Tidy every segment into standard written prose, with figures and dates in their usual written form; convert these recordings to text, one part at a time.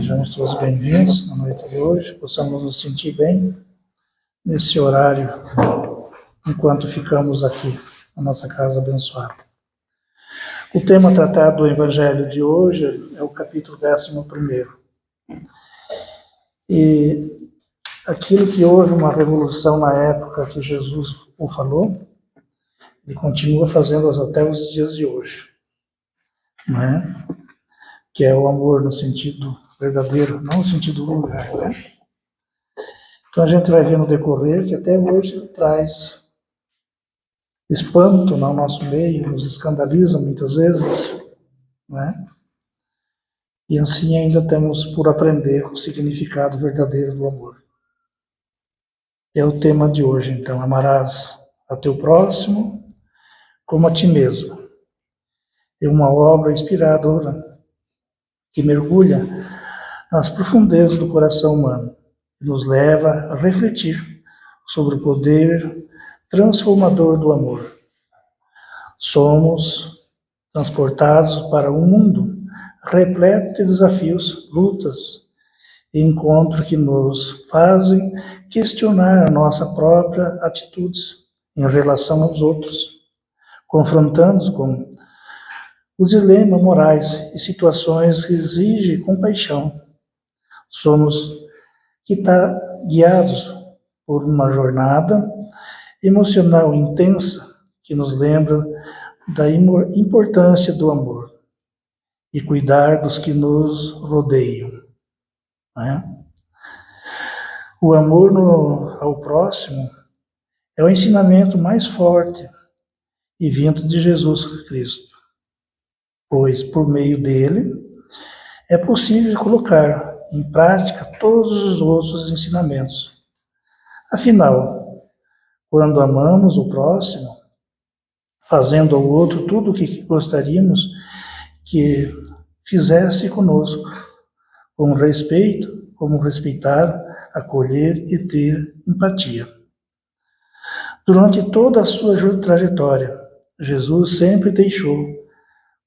Sejamos todos bem-vindos na noite de hoje, possamos nos sentir bem nesse horário, enquanto ficamos aqui na nossa casa abençoada. O tema tratado do Evangelho de hoje é o capítulo 11. E aquilo que houve uma revolução na época que Jesus o falou, ele continua fazendo até os dias de hoje, não é? Que é o amor no sentido verdadeiro, não no sentido vulgar, né? Então a gente vai ver no decorrer que até hoje traz espanto no nosso meio, nos escandaliza muitas vezes, né? E assim ainda temos por aprender o significado verdadeiro do amor. É o tema de hoje, então: amarás a teu próximo como a ti mesmo. É uma obra inspiradora que mergulha nas profundezas do coração humano e nos leva a refletir sobre o poder transformador do amor. Somos transportados para um mundo repleto de desafios, lutas e encontros que nos fazem questionar a nossa própria atitudes em relação aos outros, confrontando-nos com os dilemas morais e situações que exigem compaixão. Somos guiados por uma jornada emocional intensa que nos lembra da importância do amor e cuidar dos que nos rodeiam, né? O amor ao próximo é o ensinamento mais forte e vindo de Jesus Cristo, pois por meio dele é possível colocar em prática todos os outros ensinamentos. Afinal, quando amamos o próximo, fazendo ao outro tudo o que gostaríamos que fizesse conosco, com respeito, como respeitar, acolher e ter empatia. Durante toda a sua trajetória, Jesus sempre deixou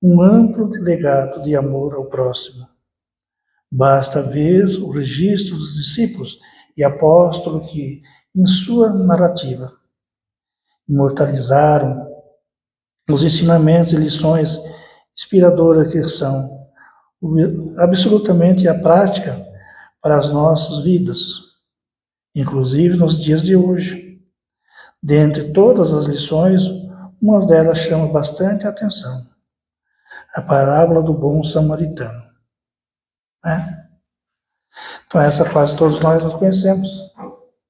um amplo legado de amor ao próximo. Basta ver o registro dos discípulos e apóstolos que, em sua narrativa, imortalizaram os ensinamentos e lições inspiradoras que são absolutamente a prática para as nossas vidas, inclusive nos dias de hoje. Dentre todas as lições, uma delas chama bastante atenção: a parábola do bom samaritano, né? Então essa quase todos nós conhecemos,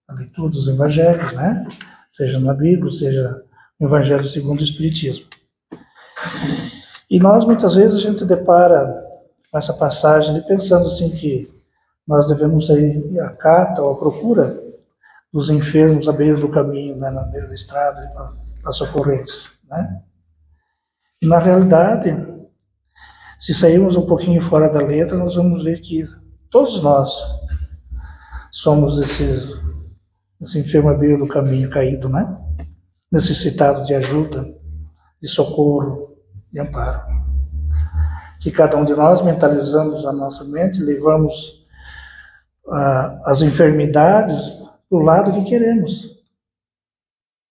a leitura dos evangelhos, né? Seja na Bíblia, seja no Evangelho segundo o Espiritismo. E nós, muitas vezes, a gente depara com essa passagem pensando assim que nós devemos ir à cata ou à procura dos enfermos à beira do caminho, né, na beira da estrada, para socorrê-los, né? E, na realidade, se sairmos um pouquinho fora da letra, nós vamos ver que todos nós somos esse enfermo à beira do caminho caído, né? Necessitado de ajuda, de socorro, de amparo. Que cada um de nós mentalizamos a nossa mente, levamos as enfermidades do lado que queremos,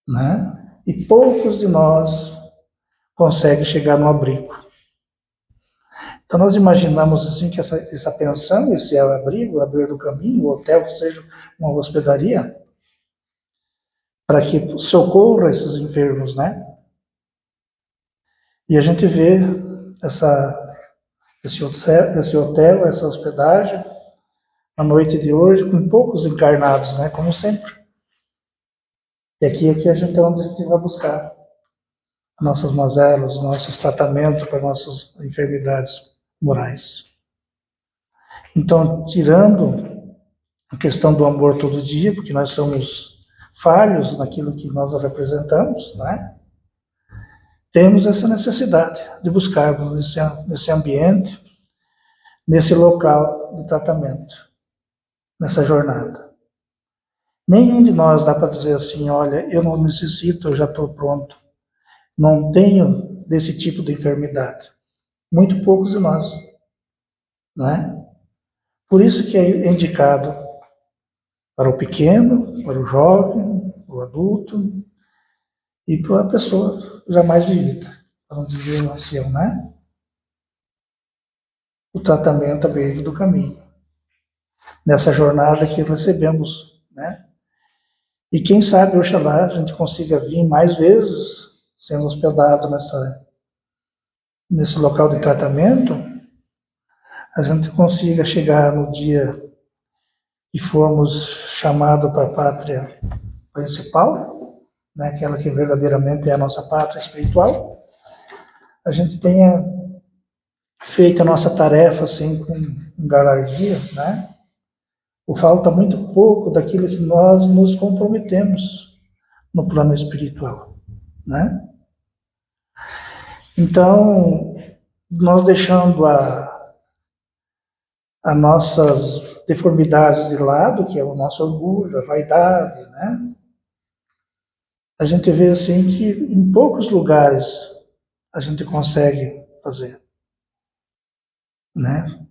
né? E poucos de nós conseguem chegar no abrigo. Então nós imaginamos assim que essa pensão, esse abrigo, a beira do caminho, o hotel, que seja uma hospedaria, para que socorra esses enfermos, né? E a gente vê esse hotel, essa hospedagem, na noite de hoje, com poucos encarnados, né? Como sempre. E aqui a gente é onde a gente vai buscar nossas mazelas, nossos tratamentos para nossas enfermidades morais. Então, tirando a questão do amor todo dia, porque nós somos falhos naquilo que nós representamos, né? Temos essa necessidade de buscarmos nesse ambiente, nesse local de tratamento, nessa jornada. Nenhum de nós dá para dizer assim: olha, eu não necessito, eu já estou pronto. Não tenho desse tipo de enfermidade. Muito poucos de nós, né? Por isso que é indicado para o pequeno, para o jovem, o adulto e para a pessoa já mais vivida, para não dizer o ancião, né? O tratamento à beira do caminho. Nessa jornada que recebemos, né? E quem sabe, oxalá, a gente consiga vir mais vezes sendo hospedado nesse local de tratamento, a gente consiga chegar no dia que formos chamados para a pátria principal, né, aquela que verdadeiramente é a nossa pátria espiritual, a gente tenha feito a nossa tarefa assim com galardia, né? Ou falta muito pouco daquilo que nós nos comprometemos no plano espiritual, né? Então, nós deixando as nossas deformidades de lado, que é o nosso orgulho, a vaidade, né? A gente vê assim que em poucos lugares a gente consegue fazer, né?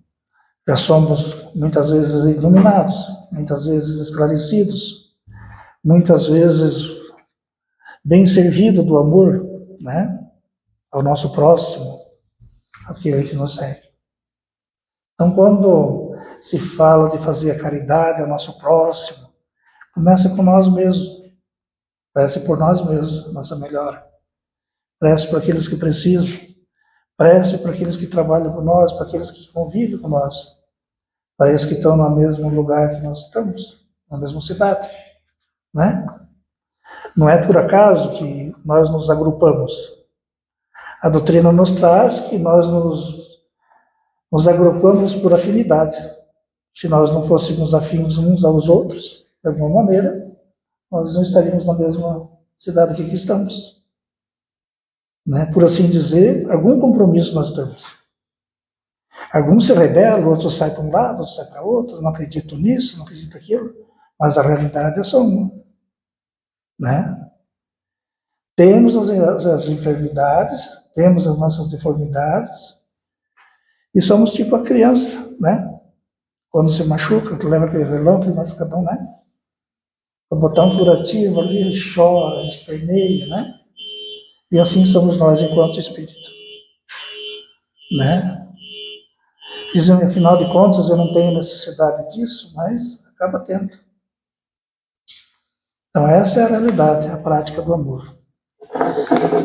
Já somos muitas vezes iluminados, muitas vezes esclarecidos, muitas vezes bem servido do amor, né? Ao nosso próximo, aquele que nos segue. Então, quando se fala de fazer a caridade ao nosso próximo, começa com nós mesmos. Prece por nós mesmos, nossa melhora. Prece por aqueles que precisam. Prece por aqueles que trabalham com nós, para aqueles que convivem com nós. Para aqueles que estão no mesmo lugar que nós estamos, na mesma cidade, né? Não é por acaso que nós nos agrupamos. A doutrina nos traz que nós nos agrupamos por afinidade. Se nós não fôssemos afins uns aos outros, de alguma maneira, nós não estaríamos na mesma cidade que aqui estamos. Né? Por assim dizer, algum compromisso nós temos. Alguns se rebelam, outros saem para um lado, outros saem para outro, não acreditam nisso, não acreditam naquilo, mas a realidade é só uma. Né? Temos as enfermidades, temos as nossas deformidades, e somos tipo a criança, né? Quando se machuca, tu leva aquele relâmpago e machucadão, né? Para botar um curativo ali, ele chora, ele esperneia, né? E assim somos nós enquanto espírito, né? Dizem, afinal de contas, eu não tenho necessidade disso, mas acaba tendo. Então essa é a realidade, a prática do amor,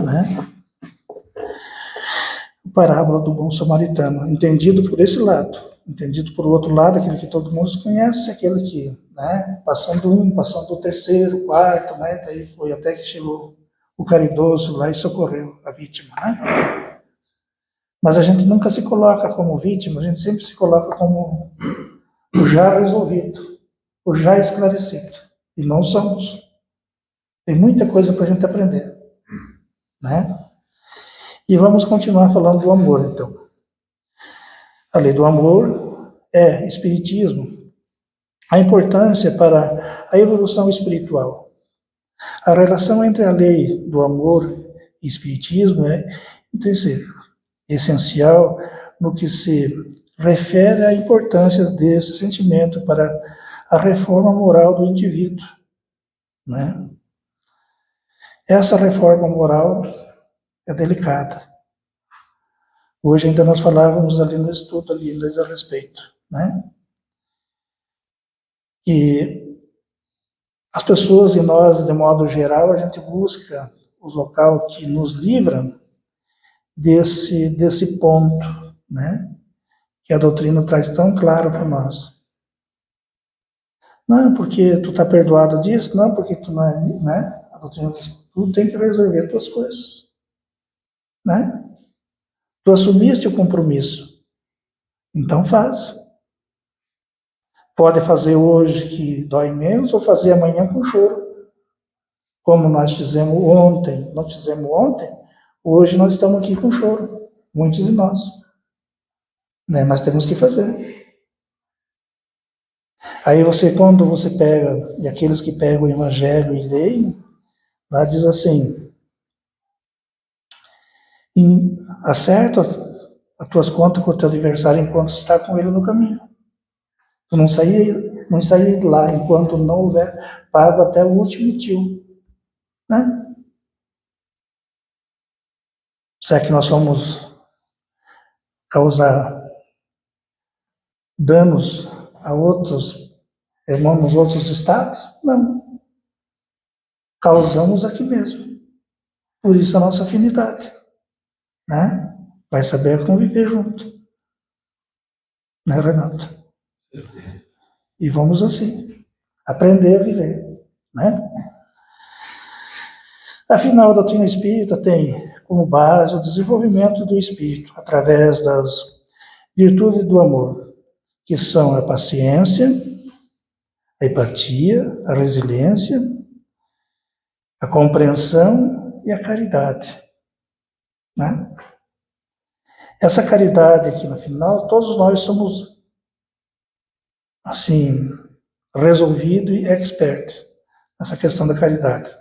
né? A parábola do bom samaritano, entendido por esse lado, entendido por outro lado, aquele que todo mundo conhece, aquele que, né, passando um, passando o terceiro, quarto, né, daí foi até que chegou o caridoso lá e socorreu a vítima, né? Mas a gente nunca se coloca como vítima, a gente sempre se coloca como o já resolvido, o já esclarecido. E não somos. Tem muita coisa para a gente aprender, né? E vamos continuar falando do amor, então. A lei do amor é espiritismo. A importância para a evolução espiritual. A relação entre a lei do amor e espiritismo é essencial no que se refere à importância desse sentimento para a reforma moral do indivíduo, né? Essa reforma moral é delicada. Hoje ainda nós falávamos ali no estudo ali a respeito, né? Que as pessoas e nós, de modo geral, a gente busca o local que nos livra desse ponto, né? Que a doutrina traz tão claro para nós. Não, porque tu está perdoado disso, não, porque tu não é, né? A doutrina diz, tu tem que resolver tuas coisas, né? Tu assumiste o compromisso, então faz. Pode fazer hoje que dói menos ou fazer amanhã com choro. Como nós fizemos ontem, hoje nós estamos aqui com choro, muitos de nós, né? Mas temos que fazer. Aí quando você pega, e aqueles que pegam o Evangelho e leem, lá diz assim, acerta as tuas contas com o teu adversário enquanto está com ele no caminho. Tu não sair de lá enquanto não houver pago até o último tio, né? Será que nós vamos causar danos a outros irmãos nos outros estados? Não. Causamos aqui mesmo. Por isso a nossa afinidade, né? Vai saber conviver junto, né, Renato? E vamos assim, aprender a viver, né? Afinal, a doutrina espírita tem como base o desenvolvimento do espírito através das virtudes do amor, que são a paciência, a empatia, a resiliência, a compreensão e a caridade, né? Essa caridade aqui no final, todos nós somos, assim, resolvido e expert nessa questão da caridade.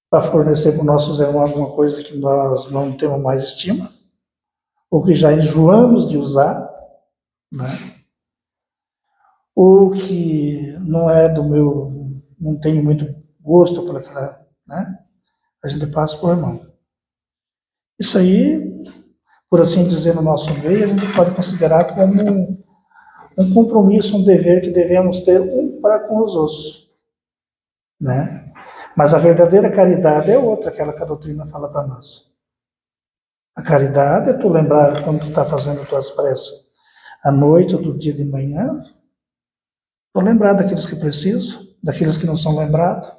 Para fornecer para os nossos irmãos alguma coisa que nós não temos mais estima, ou que já enjoamos de usar, né? Ou que não é do meu, não tenho muito gosto por aquela, né? A gente passa por irmão. Isso aí, por assim dizer, no nosso meio, a gente pode considerar como um compromisso, um dever que devemos ter um para com os outros, né? Mas a verdadeira caridade é outra, aquela que a doutrina fala para nós. A caridade é tu lembrar quando tu está fazendo tuas preces à noite ou do dia de manhã, tu lembrar daqueles que precisam, daqueles que não são lembrados,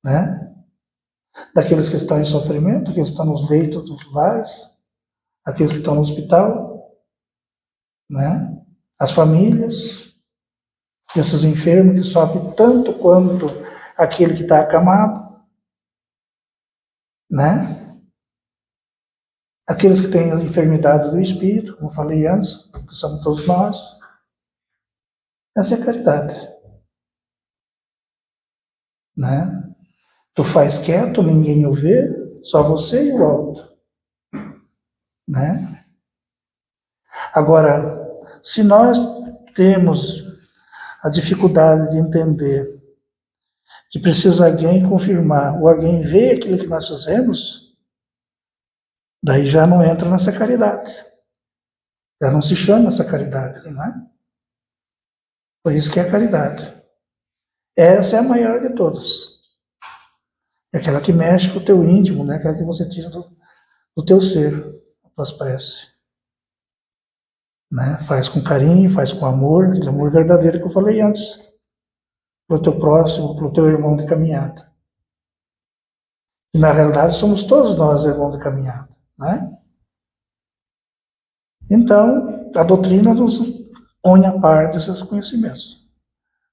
né? Daqueles que estão em sofrimento, aqueles que estão nos leitos dos lares, aqueles que estão no hospital, né? As famílias, esses enfermos que sofrem tanto quanto aquele que está acamado, né? Aqueles que têm a enfermidade do espírito, como falei antes, que somos todos nós. Essa é a caridade, né? Tu faz quieto, ninguém o vê, só você e o alto, né? Agora, se nós temos a dificuldade de entender que precisa alguém confirmar, ou alguém ver aquilo que nós fazemos, daí já não entra nessa caridade. Já não se chama essa caridade, não é? Por isso que é a caridade. Essa é a maior de todas. É aquela que mexe com o teu íntimo, né? Aquela que você tira do teu ser, as tuas preces. Né? Faz com carinho, faz com amor, aquele amor verdadeiro que eu falei antes. Para o teu próximo, para o teu irmão de caminhada. E na realidade somos todos nós irmãos de caminhada, né? Então, a doutrina nos põe a par desses conhecimentos.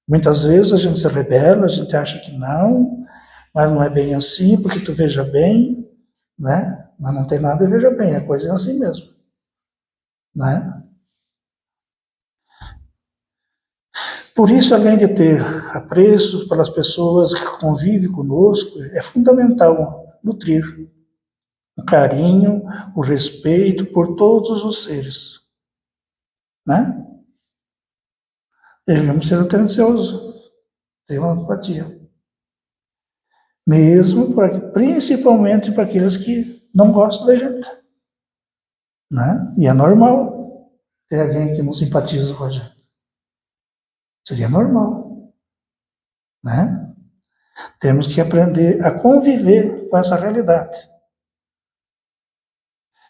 Muitas vezes a gente se rebela, a gente acha que não, mas não é bem assim, porque tu veja bem, né? Mas não tem nada a veja bem, a coisa é assim mesmo, né? Por isso, além de ter apreço pelas pessoas que convivem conosco, é fundamental nutrir o carinho, o respeito por todos os seres, né? Devemos ser atenciosos, ter uma empatia. Mesmo, principalmente para aqueles que não gostam da gente, né? E é normal ter alguém que não simpatiza com a gente. Seria normal, né? Temos que aprender a conviver com essa realidade.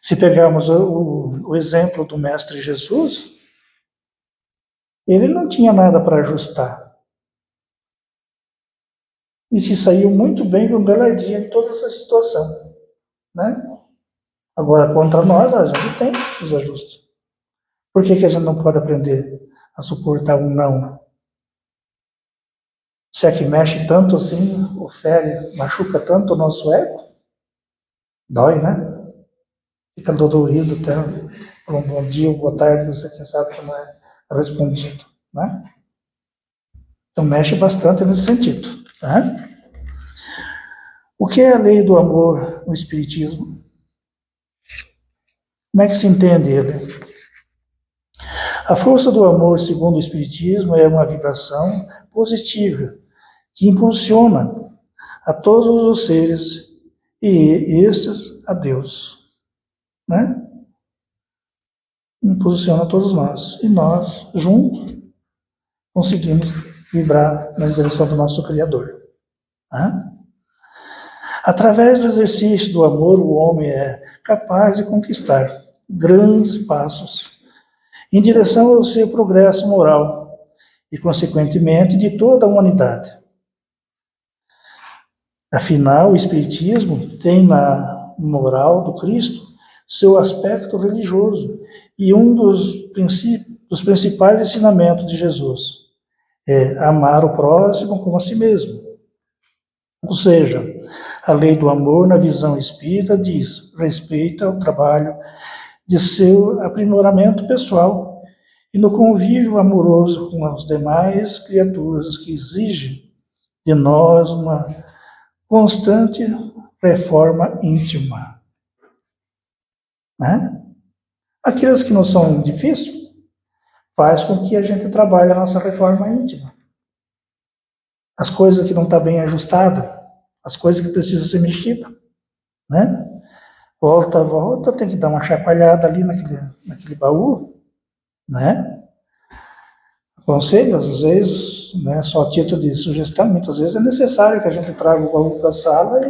Se pegarmos o exemplo do Mestre Jesus, ele não tinha nada para ajustar. E se saiu muito bem com galardinha em toda essa situação, né? Agora, contra nós, a gente tem os ajustes. Por que a gente não pode aprender a suportar um não? Se é que mexe tanto assim, ofere, machuca tanto o nosso ego, dói, né? Fica dolorido até por um bom dia ou boa tarde, você quem sabe que não é respondido, né? Então mexe bastante nesse sentido, tá? O que é a lei do amor no Espiritismo? Como é que se entende ele? A força do amor, segundo o Espiritismo, é uma vibração positiva que impulsiona a todos os seres e estes a Deus, né? Impulsiona a todos nós. E nós, juntos, conseguimos vibrar na direção do nosso Criador. Né? Através do exercício do amor, o homem é capaz de conquistar grandes passos em direção ao seu progresso moral e, consequentemente, de toda a humanidade. Afinal, o Espiritismo tem na moral do Cristo seu aspecto religioso e um dos principais ensinamentos de Jesus é amar o próximo como a si mesmo. Ou seja, a lei do amor na visão espírita diz: respeita o trabalho de seu aprimoramento pessoal e no convívio amoroso com as demais criaturas que exige de nós uma constante reforma íntima. Né? Aqueles que não são difíceis, faz com que a gente trabalhe a nossa reforma íntima. As coisas que não estão bem ajustadas, as coisas que precisam ser mexidas, né? Volta, tem que dar uma chacoalhada ali naquele baú, né? Aconselho, às vezes, né, só a título de sugestão, muitas vezes é necessário que a gente traga o baú para a sala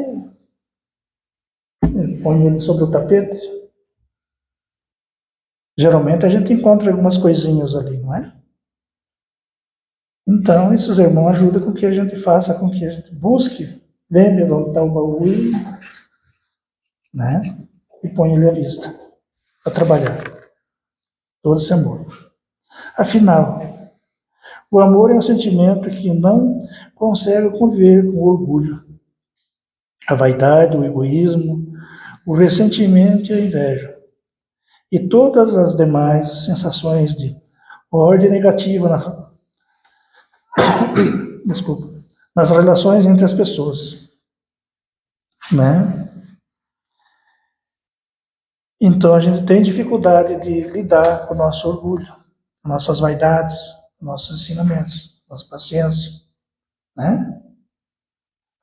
e põe ele sobre o tapete. Geralmente a gente encontra algumas coisinhas ali, não é? Então, esses irmãos ajudam com que a gente faça, com que a gente busque, lembre de onde está o baú e, né, e põe ele à vista para trabalhar todo esse amor. Afinal, o amor é um sentimento que não consegue conviver com o orgulho, a vaidade, o egoísmo, o ressentimento e a inveja, e todas as demais sensações de ordem negativa nas relações entre as pessoas, né? Então a gente tem dificuldade de lidar com o nosso orgulho, nossas vaidades, nossos ensinamentos, nossa paciência, né?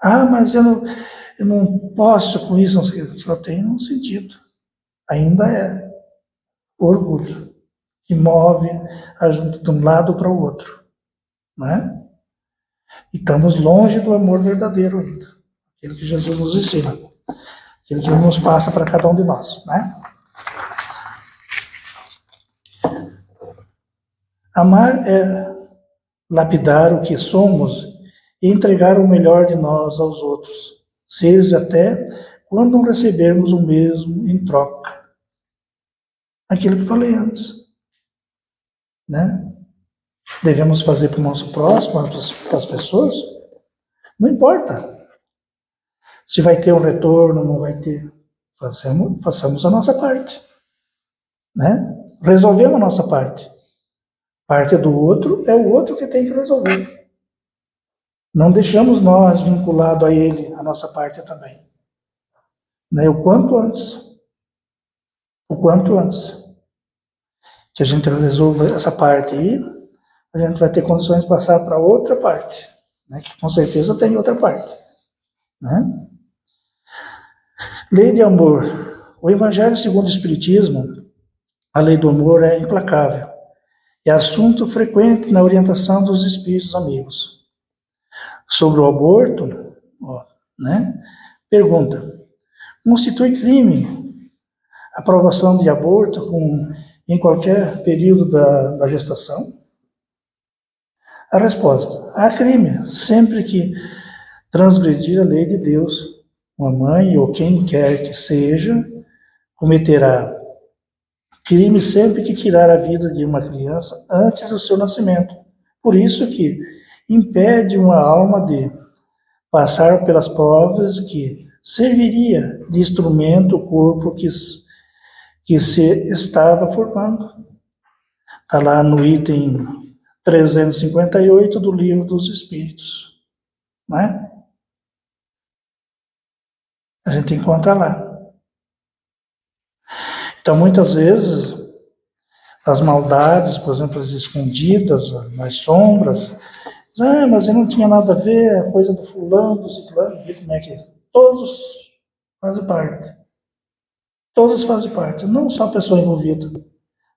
Ah, mas eu não posso com isso, só tem um sentido. Ainda é orgulho que move a gente de um lado para o outro, né? E estamos longe do amor verdadeiro ainda, aquele que Jesus nos ensina, aquele que nos passa para cada um de nós, né? Amar é lapidar o que somos e entregar o melhor de nós aos outros, seja até quando não recebermos o mesmo em troca. Aquilo que falei antes, né? Devemos fazer para o nosso próximo, para as pessoas, não importa se vai ter um retorno, não vai ter. Façamos a nossa parte, né? Resolvemos a nossa parte. Parte do outro é o outro que tem que resolver. Não deixamos nós vinculados a ele, a nossa parte também. Né? O quanto antes. O quanto antes. Que a gente resolva essa parte aí, a gente vai ter condições de passar para outra parte. Né? Que com certeza tem outra parte. Né? Lei de amor. O Evangelho segundo o Espiritismo, a lei do amor é implacável. É assunto frequente na orientação dos espíritos amigos. Sobre o aborto, né? Pergunta: constitui crime a aprovação de aborto em qualquer período da gestação? A resposta: há crime sempre que transgredir a lei de Deus. Uma mãe ou quem quer que seja cometerá crime sempre que tirar a vida de uma criança antes do seu nascimento. Por isso que impede uma alma de passar pelas provas que serviria de instrumento o corpo que se estava formando. Está lá no item 358 do Livro dos Espíritos. Né? A gente encontra lá. Então, muitas vezes, das maldades, por exemplo, as escondidas, nas sombras. Mas eu não tinha nada a ver, a coisa do fulano, do ciclano, vê como é que é. Todos fazem parte. Todos fazem parte, não só a pessoa envolvida.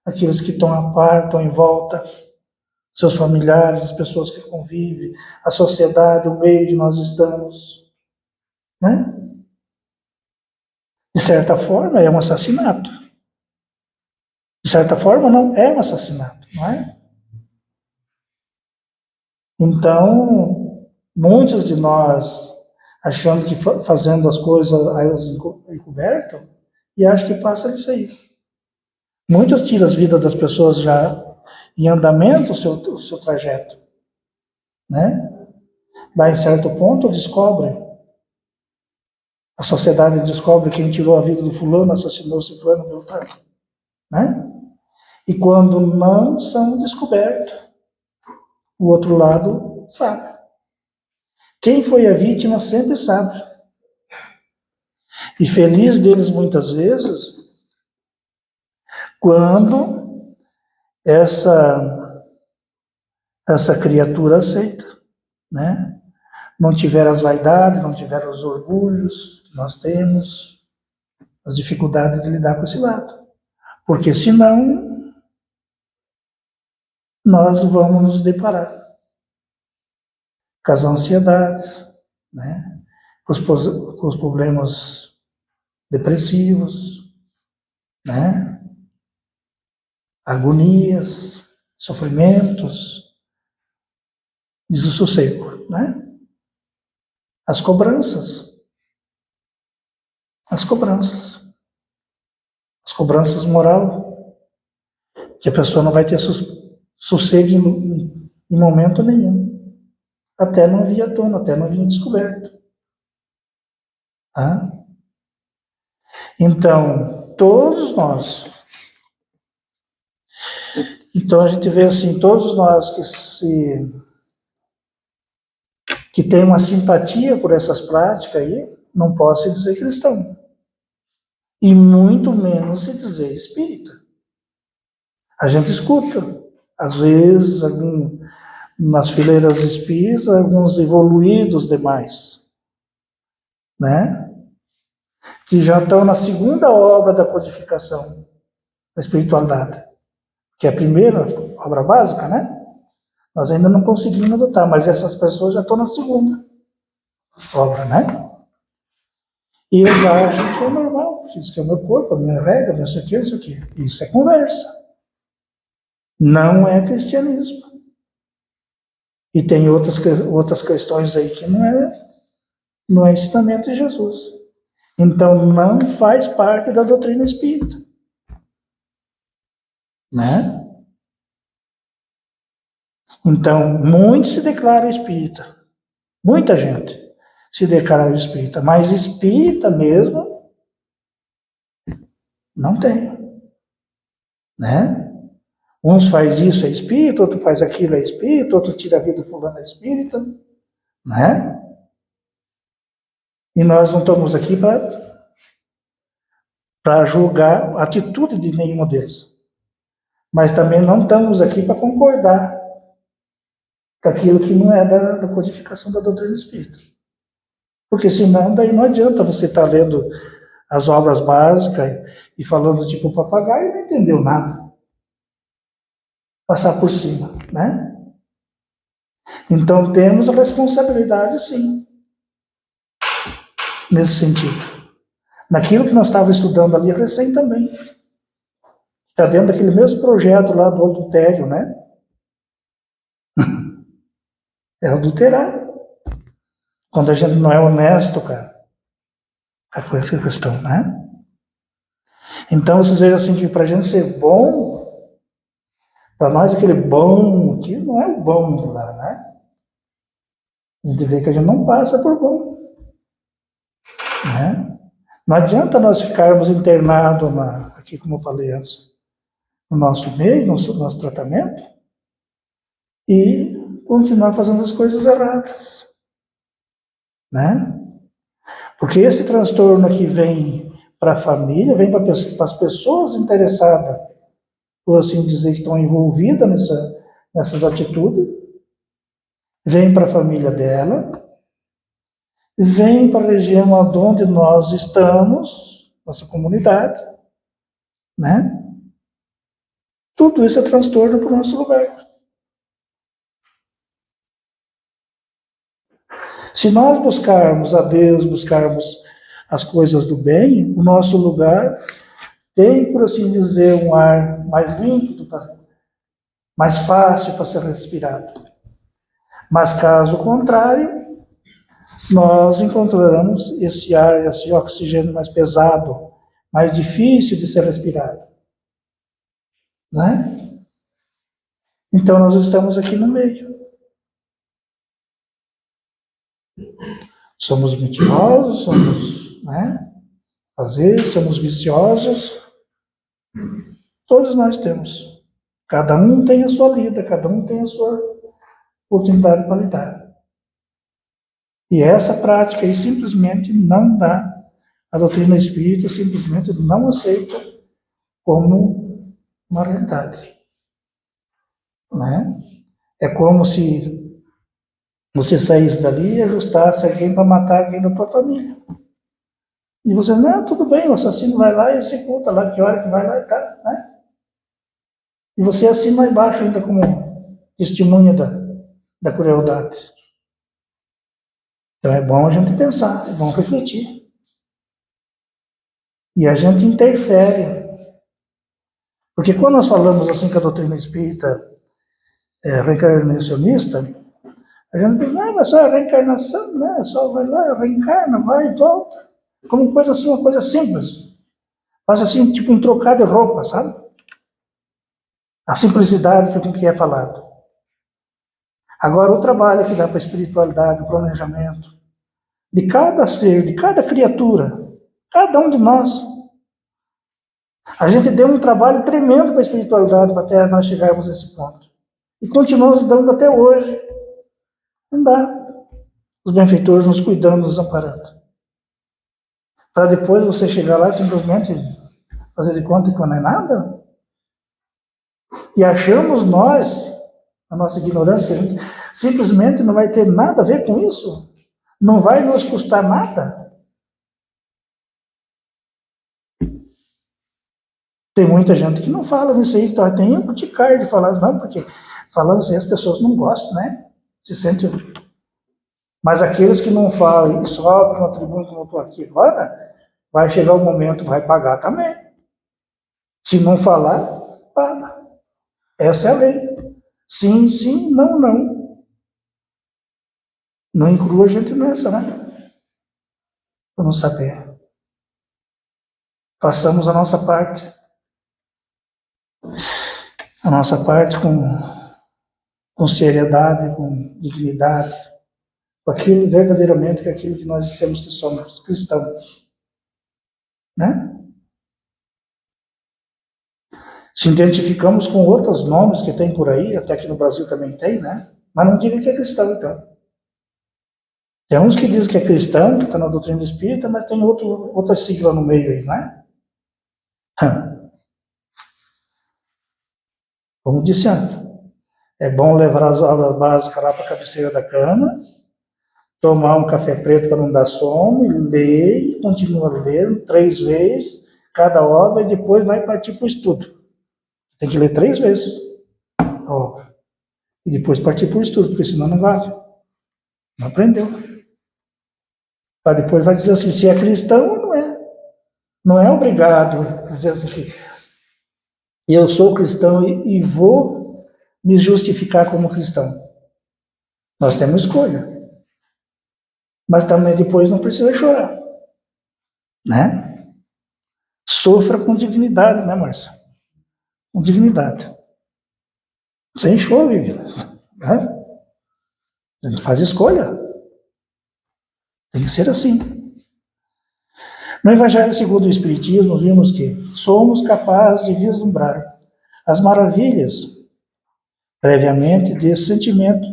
Aqueles que estão a par, estão em volta, seus familiares, as pessoas que convivem, a sociedade, o meio que nós estamos. Né? De certa forma, é um assassinato. De certa forma, não é um assassinato, não é? Então, muitos de nós, achando que fazendo as coisas encoberto, e acho que passa isso aí. Muitos tiram as vidas das pessoas já em andamento o seu trajeto. Né? Lá em certo ponto descobrem. A sociedade descobre quem tirou a vida do fulano, assassinou o ciclano, Beltrano. Né? E quando não são descobertos, o outro lado sabe. Quem foi a vítima sempre sabe. E feliz deles muitas vezes quando essa criatura aceita, né? Não tiver as vaidades, não tiver os orgulhos que nós temos, as dificuldades de lidar com esse lado. Porque senão nós vamos nos deparar com as ansiedades, né? com os problemas depressivos, né? Agonias, sofrimentos, desassossego, né? As cobranças, moral, que a pessoa não vai ter sossego em momento nenhum, até não vir à tona, até não vir descoberto. Tá? Então, todos nós. Então a gente vê assim, todos nós que tem uma simpatia por essas práticas aí, não posso se dizer cristão. E muito menos se dizer espírita. A gente escuta, às vezes, nas fileiras espíritas, alguns evoluídos demais, né? Que já estão na segunda obra da codificação da espiritualidade, que é a primeira obra básica, né? Nós ainda não conseguimos adotar, mas essas pessoas já estão na segunda obra, né? E eles acham que é normal, isso que é o meu corpo, a minha regra, não sei o que, não sei o que. Isso é conversa. Não é cristianismo. E tem outras questões aí que não é ensinamento de Jesus. Então, não faz parte da doutrina espírita. Né? Então, muitos se declaram espírita. Muita gente se declara espírita. Mas espírita mesmo, não tem. Né? Uns faz isso, é espírita, outro faz aquilo, é espírita, outro tira a vida do fulano, é espírita. Né? E nós não estamos aqui para julgar a atitude de nenhum deles. Mas também não estamos aqui para concordar com aquilo que não é da codificação da doutrina espírita. Porque senão, daí não adianta você estar lendo as obras básicas e falando tipo papagaio e não entendeu nada. Passar por cima, né? Então temos a responsabilidade, sim, nesse sentido. Naquilo que nós estávamos estudando ali, recém também. Está dentro daquele mesmo projeto lá do adultério, né? É adulterar. Quando a gente não é honesto, cara, com essa questão, né? Então, vocês vejam assim que para a gente ser bom, para nós aquele bom aqui não é o bom de lá, né? A gente vê que a gente não passa por bom. Né? Não adianta nós ficarmos internados, aqui como eu falei antes, no nosso meio, no nosso tratamento, e continuar fazendo as coisas erradas. Né? Porque esse transtorno aqui vem para a família, vem para as pessoas interessadas por assim dizer, que estão envolvidas nessas atitudes, vem para a família dela, vem para a região onde nós estamos, nossa comunidade, né? Tudo isso é transtorno para o nosso lugar. Se nós buscarmos a Deus, buscarmos as coisas do bem, o nosso lugar tem, por assim dizer, um ar mais limpo, mais fácil para ser respirado. Mas caso contrário, nós encontraremos esse ar, esse oxigênio mais pesado, mais difícil de ser respirado. Né? Então nós estamos aqui no meio. Somos mentirosos, somos, né? Às vezes somos viciosos. Todos nós temos. Cada um tem a sua lida, cada um tem a sua oportunidade para lidar. E essa prática aí simplesmente não dá. A doutrina espírita simplesmente não aceita como uma realidade. Né? É como se você saísse dali e ajustasse alguém para matar alguém da tua família. E você, não, tudo bem, o assassino vai lá e executa lá, que hora que vai lá e tá, né? E você assina lá embaixo ainda como testemunha da crueldade. Então é bom a gente pensar, é bom refletir. E a gente interfere. Porque quando nós falamos assim que a doutrina espírita é reencarnacionista, a gente diz, mas só a reencarnação, né? Só vai lá, reencarna, vai e volta. Como coisa assim, uma coisa simples. Faz assim, tipo um trocado de roupa, sabe? A simplicidade com que é falado. Agora, o trabalho que dá para a espiritualidade, o planejamento, de cada ser, de cada criatura, cada um de nós. A gente deu um trabalho tremendo para a espiritualidade para até nós chegarmos a esse ponto. E continuamos dando até hoje. Não dá. Os benfeitores nos cuidando, nos amparando. Para depois você chegar lá e simplesmente fazer de conta que não é nada? E achamos nós, a nossa ignorância, que a gente simplesmente não vai ter nada a ver com isso? Não vai nos custar nada? Tem muita gente que não fala nisso aí, então tem um boticário de falar, não, porque falando assim as pessoas não gostam, né? Se sentem. Mas aqueles que não falam e sobem uma tribuna como eu estou aqui agora, vai chegar o momento, vai pagar também. Se não falar, paga. Essa é a lei. Sim, sim, não, não. Não inclua a gente nessa, né? Para não saber. Façamos a nossa parte. A nossa parte com seriedade, com dignidade, com aquilo verdadeiramente que é aquilo que nós dissemos que somos cristãos. Né? Se identificamos com outros nomes que tem por aí, até aqui no Brasil também tem, né? Mas não diga que é cristão, então. Tem uns que dizem que é cristão, que está na doutrina espírita, mas tem outra sigla no meio aí, né? Como disse antes, é bom levar as obras básicas lá para a cabeceira da cama, tomar um café preto para não dar sono, ler, continua lendo 3 vezes cada obra e depois vai partir para o estudo. Tem que ler 3 vezes a obra. E depois partir para o estudo, porque senão não vale. Não aprendeu. Para depois vai dizer assim, se é cristão ou não é. Não é obrigado a dizer assim, eu sou cristão e vou me justificar como cristão. Nós temos escolha. Mas também depois não precisa chorar. Né? Sofra com dignidade, né, Márcia? Com dignidade. Sem choro, Viviane. Né? A gente faz escolha. Tem que ser assim. No Evangelho segundo o Espiritismo, vimos que somos capazes de vislumbrar as maravilhas previamente desse sentimento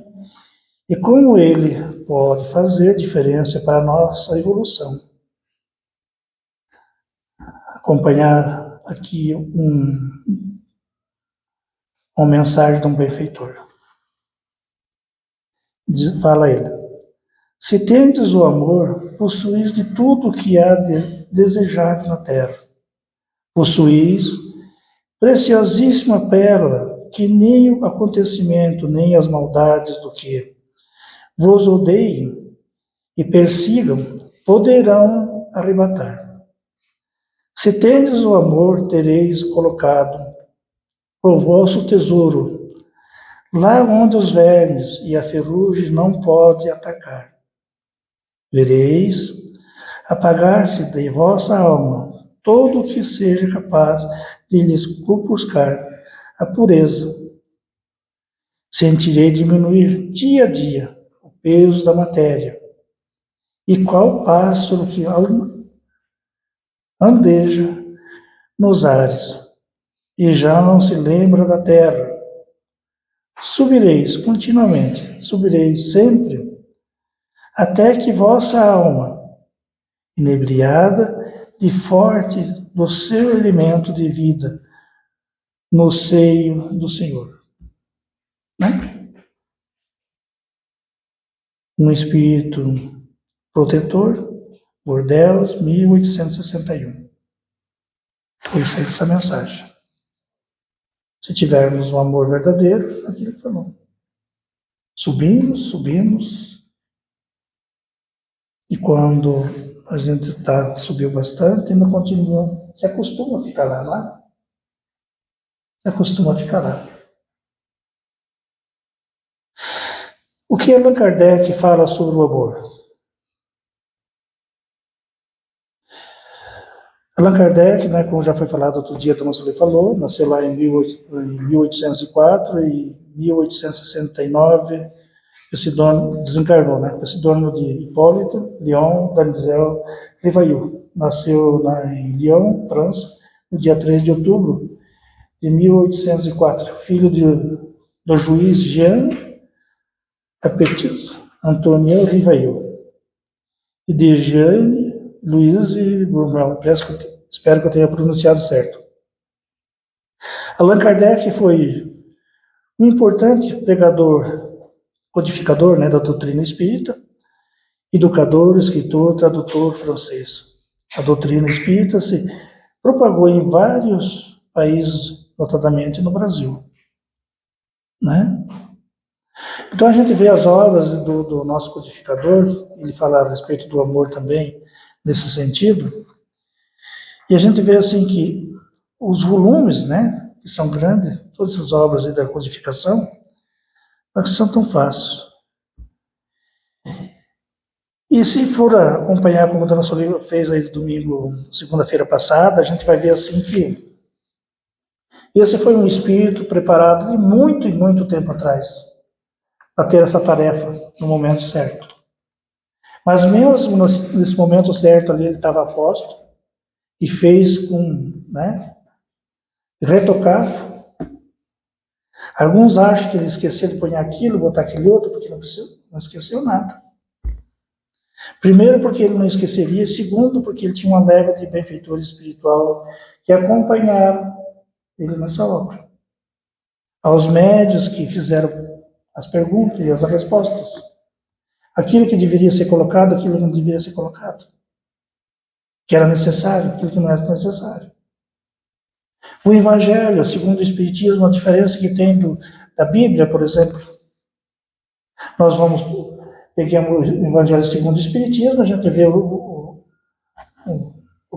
e como ele pode fazer diferença para a nossa evolução. Acompanhar aqui uma mensagem de um benfeitor. Fala ele: se tendes o amor, possuís de tudo o que há de desejável na terra. Possuís preciosíssima pérola, que nem o acontecimento, nem as maldades do que vos odeiem e persigam poderão arrebatar. Se tendes o amor, tereis colocado o vosso tesouro lá onde os vermes e a ferrugem não podem atacar. Vereis apagar-se de vossa alma todo o que seja capaz de lhes compuscar a pureza. Sentirei diminuir dia a dia o peso da matéria. E qual pássaro que andeja nos ares e já não se lembra da terra. Subireis continuamente, subireis sempre, até que vossa alma, inebriada de forte do seu elemento de vida, no seio do Senhor. Né? Um espírito protetor, Bordeaux, 1861. Foi essa mensagem. Se tivermos um amor verdadeiro, aquilo que falou. Subimos, e quando a gente subiu bastante, ainda continua, se acostuma a ficar lá, não é? Se acostuma a ficar lá. O que Allan Kardec fala sobre o amor? Allan Kardec, né, como já foi falado outro dia, Thomas Lee falou, nasceu lá em 1804 e 1869, desencarnou, né? Pseudônimo de Hipólito Léon Danizel Rivail. Nasceu em Lyon, França, no dia 3 de outubro de 1804, filho do juiz Jean Capetit Antonio Rivail e de Jeanne Louise Brumel. Espero que eu tenha pronunciado certo. Allan Kardec foi um importante pregador, codificador, né, da doutrina espírita, educador, escritor, tradutor francês. A doutrina espírita se propagou em vários países, notadamente no Brasil. Né? Então a gente vê as obras do nosso codificador, ele fala a respeito do amor também, nesse sentido, e a gente vê assim que os volumes, né, que são grandes, todas essas obras aí da codificação, não são tão fáceis. E se for acompanhar, como a dona Solinha fez aí domingo, segunda-feira passada, a gente vai ver assim que esse foi um espírito preparado de muito e muito tempo atrás para ter essa tarefa no momento certo. Mas mesmo nesse momento certo ali, ele estava a posto e fez com, né, retocado. Alguns acham que ele esqueceu de pôr aquilo, botar aquele outro, porque não esqueceu nada. Primeiro, porque ele não esqueceria. Segundo, porque ele tinha uma leva de benfeitores espiritual que acompanharam ele nessa obra. Aos médios que fizeram as perguntas e as respostas. Aquilo que deveria ser colocado, aquilo que não deveria ser colocado. Que era necessário, aquilo que não era necessário. O Evangelho, segundo o Espiritismo, a diferença que tem da Bíblia, por exemplo. Nós pegamos o Evangelho segundo o Espiritismo, a gente vê o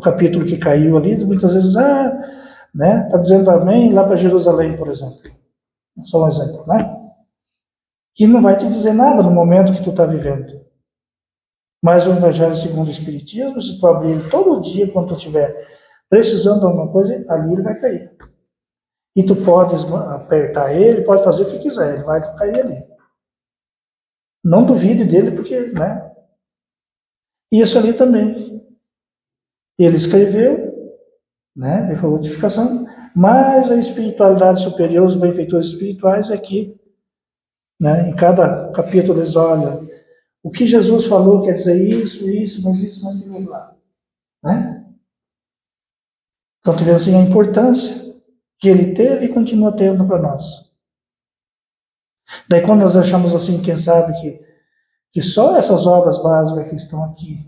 capítulo que caiu ali, muitas vezes, né, está dizendo amém lá para Jerusalém, por exemplo. Só um exemplo, né? Que não vai te dizer nada no momento que tu está vivendo. Mas o Evangelho segundo o Espiritismo, se tu abrir ele todo dia, quando tu estiver precisando de alguma coisa, ali ele vai cair. E tu podes apertar ele, pode fazer o que quiser, ele vai cair ali. Não duvide dele, porque, né? Isso ali também. Ele escreveu, né? De codificação, mas a espiritualidade superior, os benfeitores espirituais, aqui, né? Em cada capítulo eles olham o que Jesus falou, quer dizer isso, mas aquilo lá, né? Então, tu vê assim a importância que ele teve e continua tendo para nós. Daí quando nós achamos assim, quem sabe que só essas obras básicas que estão aqui,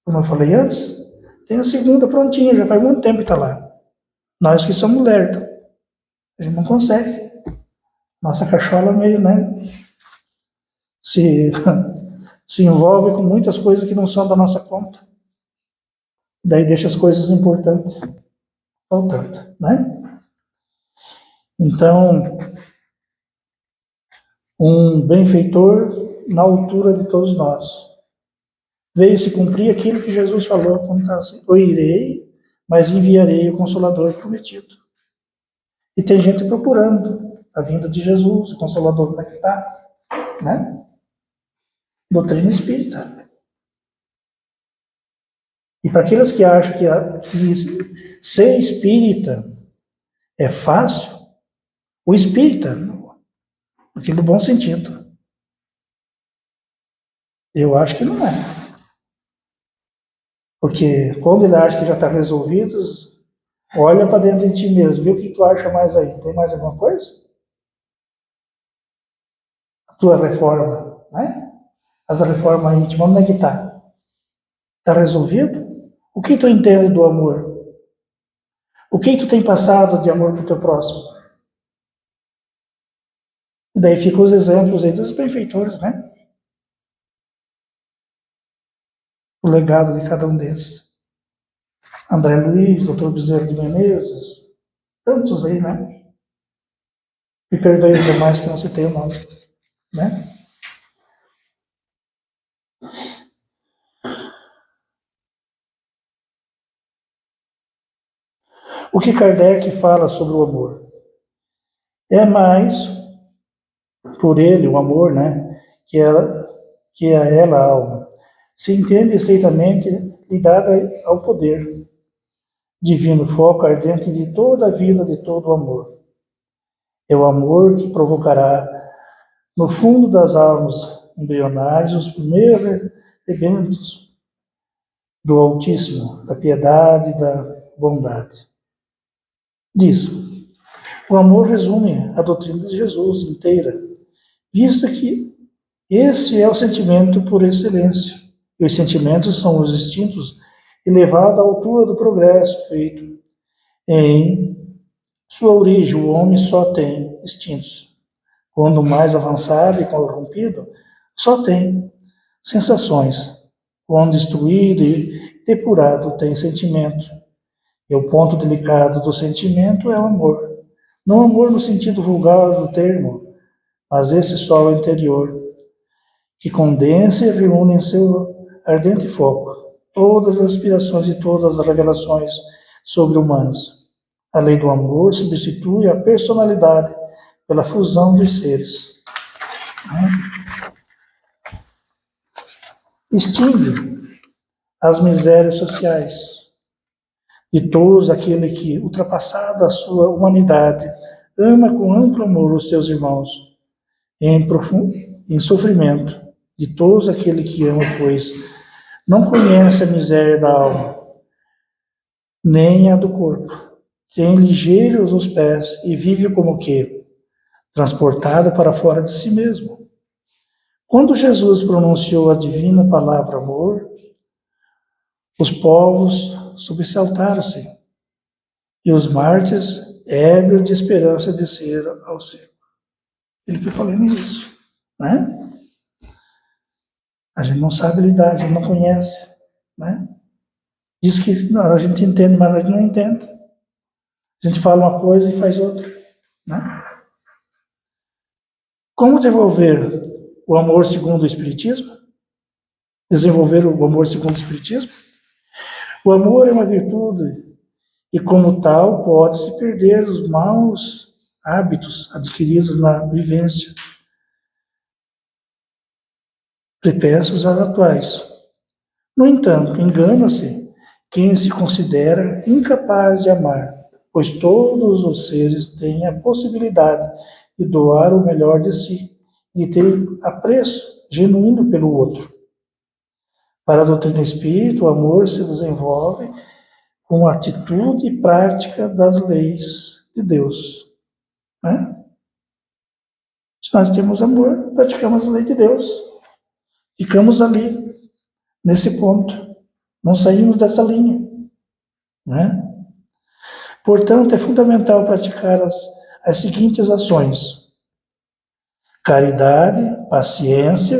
como eu falei antes, tem a segunda prontinha, já faz muito tempo que está lá. Nós que somos lerdos, a gente não consegue. Nossa cachola meio, né, se, se envolve com muitas coisas que não são da nossa conta. Daí deixa as coisas importantes faltando, né? Então, um benfeitor na altura de todos nós. Veio se cumprir aquilo que Jesus falou quando está assim, eu irei, mas enviarei o Consolador prometido. E tem gente procurando a vinda de Jesus, o Consolador, como é que está, né? Doutrina espírita. E para aqueles que acham que ser espírita é fácil, o espírita, aqui no bom sentido, eu acho que não é. Porque quando ele acha que já está resolvido, olha para dentro de ti mesmo, vê o que tu acha mais aí. Tem mais alguma coisa? A tua reforma, né? As reformas íntimas, onde é que está? Está resolvido? O que tu entende do amor? O que tu tem passado de amor para o teu próximo? E daí ficam os exemplos aí dos benfeitores, né? O legado de cada um desses. André Luiz, Dr. Bezerra de Menezes, tantos aí, né? Me perdoe os demais que não citei o nome, né? O que Kardec fala sobre o amor? É mais, por ele, o amor, né? Que a ela, a alma, se entende estreitamente ligada ao poder divino, foco ardente de toda a vida, de todo o amor. É o amor que provocará, no fundo das almas embrionárias, os primeiros eventos do Altíssimo, da piedade e da bondade. Diz, o amor resume a doutrina de Jesus inteira, visto que esse é o sentimento por excelência. E os sentimentos são os instintos elevados à altura do progresso feito. Em sua origem, o homem só tem instintos. Quando mais avançado e corrompido, só tem sensações. Quando instruído e depurado, tem sentimento. E o ponto delicado do sentimento é o amor. Não o amor no sentido vulgar do termo, mas esse sol interior, que condensa e reúne em seu ardente foco todas as aspirações e todas as revelações sobre-humanas. A lei do amor substitui a personalidade pela fusão dos seres. Extingue as misérias sociais de todos aquele que, ultrapassado a sua humanidade, ama com amplo amor os seus irmãos, em sofrimento, de todos aquele que ama, pois não conhece a miséria da alma, nem a do corpo. Tem ligeiros os pés e vive como que transportado para fora de si mesmo. Quando Jesus pronunciou a divina palavra amor, os povos sobressaltaram-se e os mártires, ébrios de esperança, desceram ao céu. Ele que falando isso, né? A gente não sabe lidar, a gente não conhece, né? Diz que a gente entende, mas a gente não entende. A gente fala uma coisa e faz outra, né? Como desenvolver o amor segundo o Espiritismo? Desenvolver o amor segundo o Espiritismo? O amor é uma virtude e, como tal, pode-se perder os maus hábitos adquiridos na vivência, prepensos às atuais. No entanto, engana-se quem se considera incapaz de amar, pois todos os seres têm a possibilidade de doar o melhor de si, de ter apreço genuíno pelo outro. Para a doutrina espírita, o amor se desenvolve com a atitude e prática das leis de Deus, né? Se nós temos amor, praticamos a lei de Deus. Ficamos ali, nesse ponto. Não saímos dessa linha. Né? Portanto, é fundamental praticar as seguintes ações: caridade, paciência,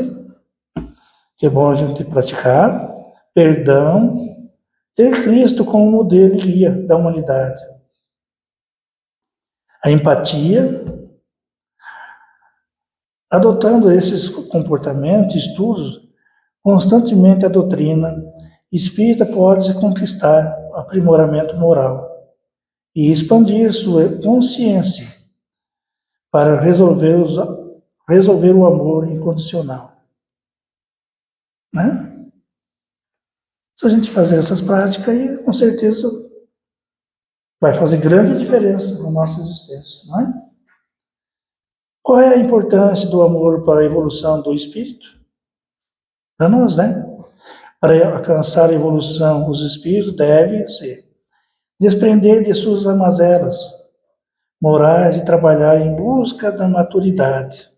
que é bom a gente praticar, perdão, ter Cristo como modelo e guia da humanidade, a empatia, adotando esses comportamentos, estudos, constantemente a doutrina espírita pode conquistar aprimoramento moral e expandir sua consciência para resolver o amor incondicional. Né? Se a gente fazer essas práticas aí, com certeza vai fazer grande diferença na nossa existência. Não é? Qual é a importância do amor para a evolução do espírito? Para nós, né? Para alcançar a evolução, os espíritos devem se desprender de suas mazelas morais e trabalhar em busca da maturidade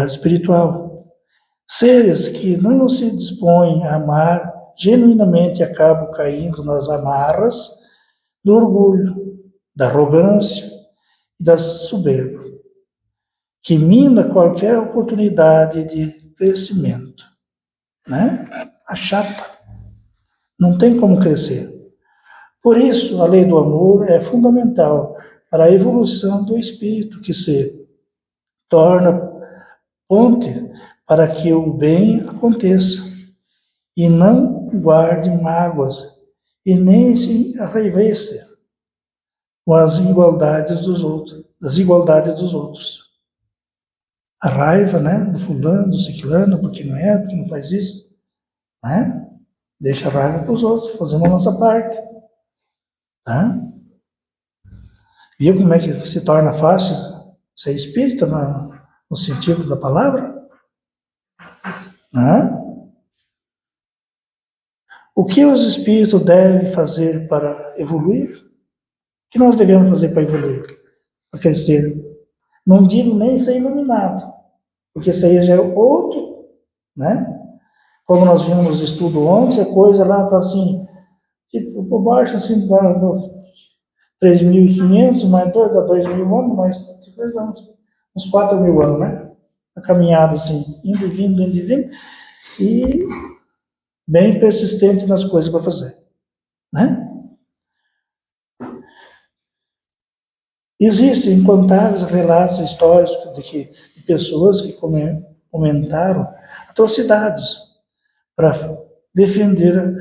espiritual. Seres que não se dispõem a amar genuinamente acabam caindo nas amarras do orgulho, da arrogância e da soberba, que mina qualquer oportunidade de crescimento, né? Achata, não tem como crescer. Por isso, a lei do amor é fundamental para a evolução do espírito, que se torna ponte para que o bem aconteça e não guarde mágoas e nem se arraiveça com as igualdades dos outros, das igualdades dos outros. A raiva, né, do fulano, do ciclano, porque não faz isso, né? Deixa a raiva para os outros, fazendo a nossa parte, tá? Viu como é que se torna fácil ser espírita no sentido da palavra? Né? O que os espíritos devem fazer para evoluir? O que nós devemos fazer para evoluir, para crescer? Não digo nem ser iluminado, porque isso aí já é outro, né? Como nós vimos nos estudos ontem, é coisa lá para assim, tipo, por baixo, assim, 3.500, mais 2.000 anos, mais uns 4.000 anos, né? A caminhada assim, indo e vindo, e bem persistente nas coisas para fazer, né? Existem incontáveis relatos históricos de pessoas que comentaram atrocidades para defender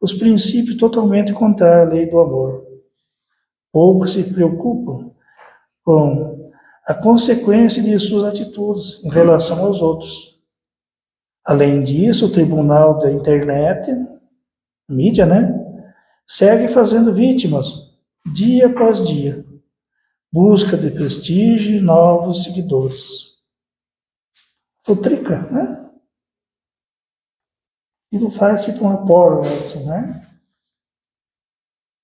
os princípios totalmente contrários à lei do amor. Poucos se preocupam com a consequência de suas atitudes em relação aos outros. Além disso, o tribunal da internet, mídia, né, segue fazendo vítimas dia após dia. Busca de prestígio e novos seguidores. Futrica, né? E não faz tipo uma porra, assim, né?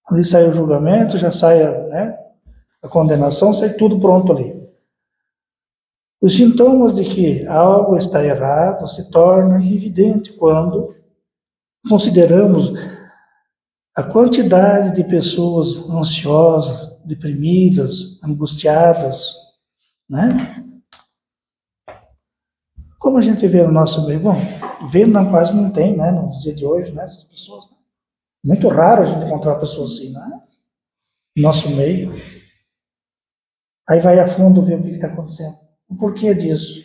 Ali sai o julgamento, já sai né, a condenação, sai tudo pronto ali. Os sintomas de que algo está errado se tornam evidentes quando consideramos a quantidade de pessoas ansiosas, deprimidas, angustiadas, né? Como a gente vê no nosso meio, bom, vê não, quase não tem, né, no dia de hoje, né, essas pessoas. Muito raro a gente encontrar pessoas assim, né? No nosso meio. Aí vai a fundo ver o que está acontecendo. O porquê disso?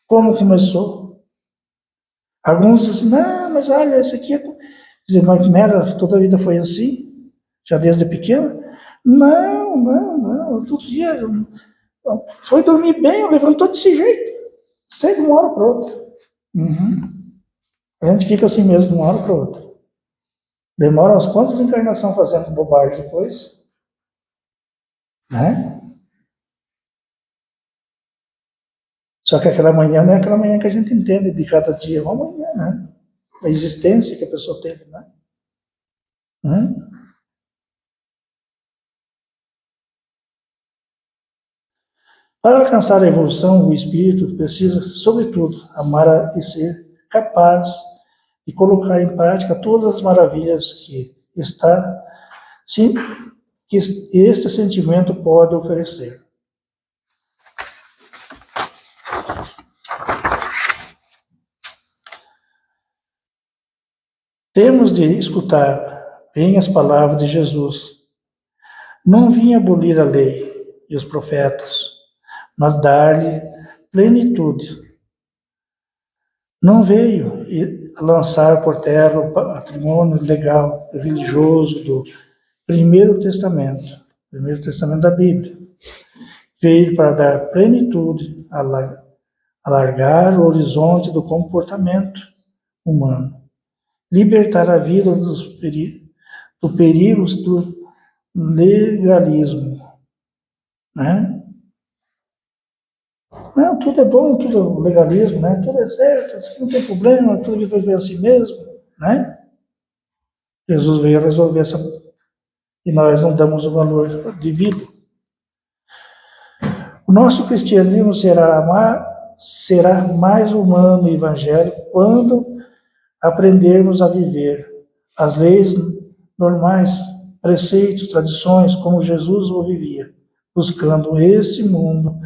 Como começou? Alguns dizem, não, mas olha, esse aqui é... Dizem, mas Mera toda a vida foi assim? Já desde pequena? Não. Outro dia foi dormir bem, levantou desse jeito. Sei de uma hora para outra. Uhum. A gente fica assim mesmo de uma hora para outra. Demora umas quantas encarnações fazendo bobagem depois? Né? Só que aquela manhã não é aquela manhã que a gente entende de cada dia, é uma manhã, né? A existência que a pessoa teve, né? Para alcançar a evolução, o espírito precisa, sobretudo, amar e ser capaz de colocar em prática todas as maravilhas que este sentimento pode oferecer. Temos de escutar bem as palavras de Jesus. Não vim abolir a lei e os profetas, mas dar-lhe plenitude. Não veio lançar por terra o patrimônio legal e religioso do Primeiro Testamento da Bíblia. Veio para dar plenitude, alargar o horizonte do comportamento humano, libertar a vida dos perigos do legalismo, né? Não, tudo é bom, tudo é legalismo, né? Tudo é certo, não tem problema, tudo vai fazer assim mesmo, né? Jesus veio resolver essa, e nós não damos o valor devido. O nosso cristianismo será mais humano e evangélico quando aprendermos a viver as leis normais, preceitos, tradições, como Jesus o vivia, buscando esse mundo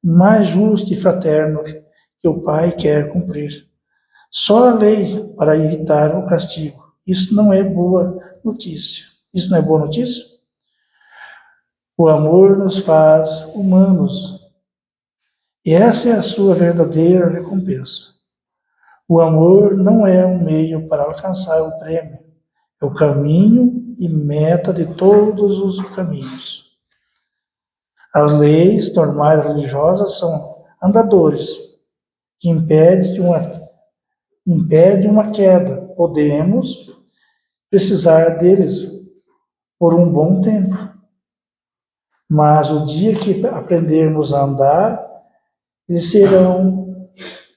mais justo e fraterno que o Pai quer cumprir. Só a lei para evitar o castigo. Isso não é boa notícia. Isso não é boa notícia? O amor nos faz humanos. E essa é a sua verdadeira recompensa. O amor não é um meio para alcançar o prêmio. É o caminho e meta de todos os caminhos. As leis normais religiosas são andadores que impedem uma queda. Podemos precisar deles por um bom tempo. Mas o dia que aprendermos a andar, eles serão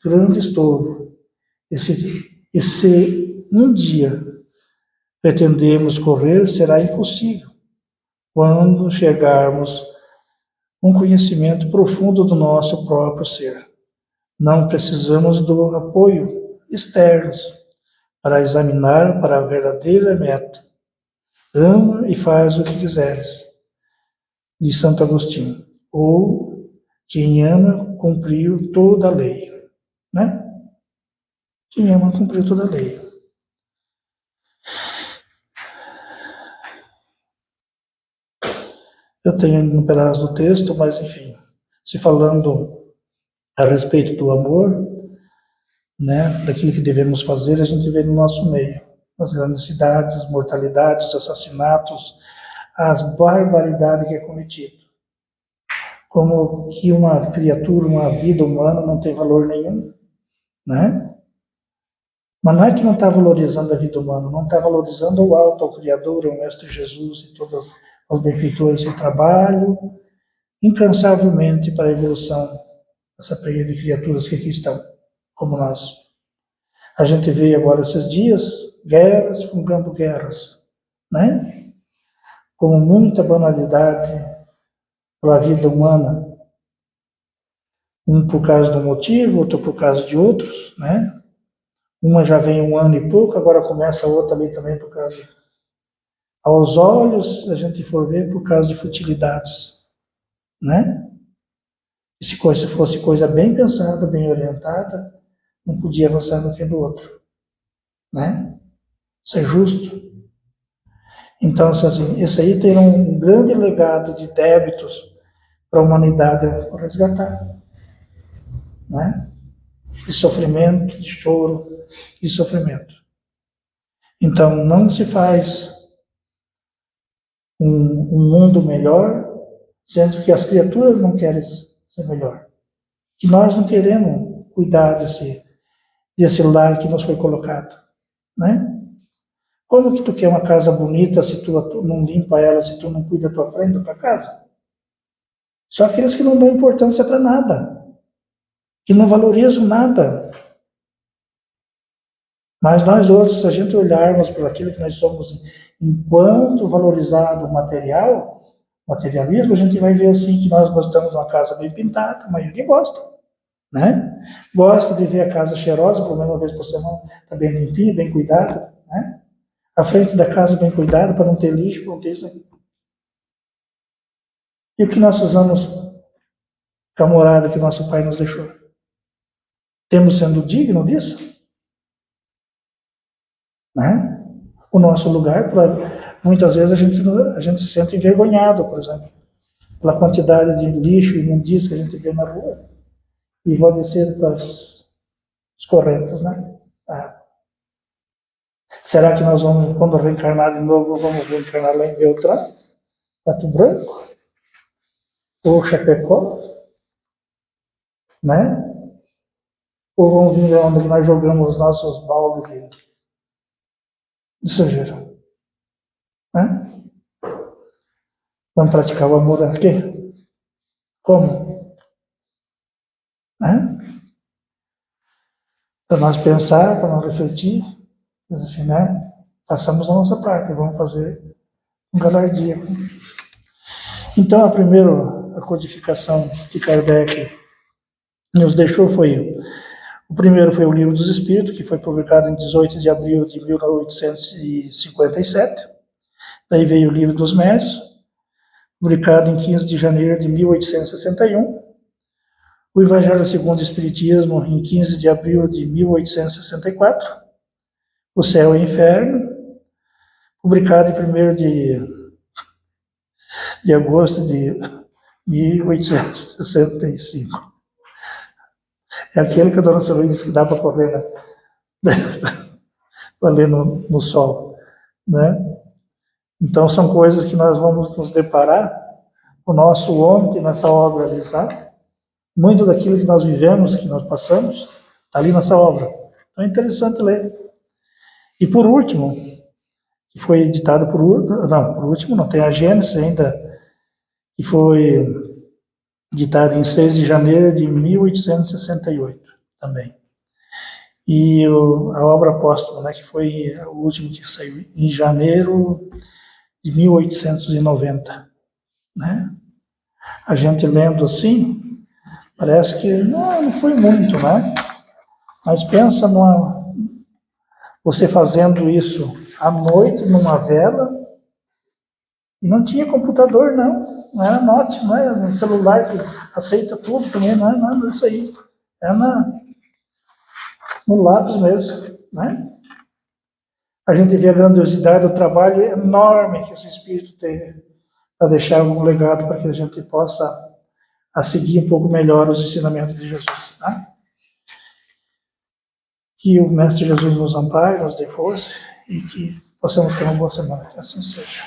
grande estorvo. E se um dia pretendemos correr, será impossível quando chegarmos um conhecimento profundo do nosso próprio ser. Não precisamos do apoio externos para examinar para a verdadeira meta. Ama e faz o que quiseres, diz Santo Agostinho. Ou quem ama cumpriu toda a lei, né? Quem ama cumpriu toda a lei. Eu tenho um pedaço do texto, mas enfim, se falando a respeito do amor, né, daquilo que devemos fazer, a gente vê no nosso meio, nas grandes cidades, mortalidades, assassinatos, as barbaridades que é cometido. Como que uma criatura, uma vida humana não tem valor nenhum, né? Mas não é que não está valorizando a vida humana, não está valorizando o alto, ao Criador, ao Mestre Jesus e todos os benfeitores que trabalham incansavelmente para a evolução dessa prenha de criaturas que aqui estão, como nós. A gente vê agora esses dias guerras fungando guerras, né? Com muita banalidade pela vida humana. Um por causa de um motivo, outro por causa de outros, né? Uma já vem 1 ano e pouco, agora começa a outra ali também por causa. Aos olhos, a gente for ver, por causa de futilidades, né? E se fosse coisa bem pensada, bem orientada, não podia avançar no que do outro, né? Isso é justo. Então, assim, esse aí tem um grande legado de débitos para a humanidade resgatar, né? De sofrimento, de choro, de sofrimento. Então, não se faz um mundo melhor, sendo que as criaturas não querem ser melhor. Que nós não queremos cuidar desse lar que nos foi colocado, né? Como que tu quer uma casa bonita se tu não limpa ela, se tu não cuida da tua frente, da tua casa? Só aqueles que não dão importância para nada, que não valorizam nada. Mas nós outros, se a gente olharmos para aquilo que nós somos enquanto valorizado material, materialismo, a gente vai ver assim que nós gostamos de uma casa bem pintada, a maioria gosta, né? Gosta de ver a casa cheirosa, pelo menos uma vez por semana, está bem limpinha, bem cuidada, né? A frente da casa bem cuidada, para não ter lixo, para não ter isso aí. E o que nós fazemos com a morada que nosso Pai nos deixou? Temos sendo digno disso? Né? O nosso lugar, muitas vezes a gente se sente envergonhado, por exemplo, pela quantidade de lixo e imundícia que a gente vê na rua, e vou descer para as correntes, né? Será que nós vamos, quando reencarnar de novo, vamos reencarnar lá em Beltrão, Pato Branco, ou Chapecó, né? Ou vamos vir onde nós jogamos os nossos baldes de sujeira, né? Vamos praticar o amor aqui? Como? Né? Para nós pensar, para nós refletir, assim, né? Façamos a nossa parte, vamos fazer um galardia. Então, a codificação que Kardec nos deixou foi: o primeiro foi o Livro dos Espíritos, que foi publicado em 18 de abril de 1857. Daí veio o Livro dos Médiuns, publicado em 15 de janeiro de 1861. O Evangelho segundo o Espiritismo, em 15 de abril de 1864. O Céu e o Inferno, publicado em 1º de agosto de 1865. É aquele que a dona Sônia disse que dá para correr, né? Para ler no sol, né? Então, são coisas que nós vamos nos deparar o nosso ontem nessa obra ali, sabe? Muito daquilo que nós vivemos, que nós passamos, está ali nessa obra. Então, é interessante ler. E por último, que foi editado por último, não tem a Gênesis ainda, que foi editado em 6 de janeiro de 1868 também. E a obra póstuma, né, que foi o último que saiu em janeiro de 1890, né? A gente lendo assim, parece que não foi muito, né? Mas pensa você fazendo isso à noite, numa vela, e não tinha computador, não era note, não era um celular que aceita tudo também, não é nada disso aí. É no lápis mesmo, né? A gente vê a grandiosidade, o trabalho enorme que esse Espírito tem para deixar algum legado para que a gente possa seguir um pouco melhor os ensinamentos de Jesus, né? Que o Mestre Jesus nos ampare, nos dê força e que possamos ter uma boa semana. Que assim seja.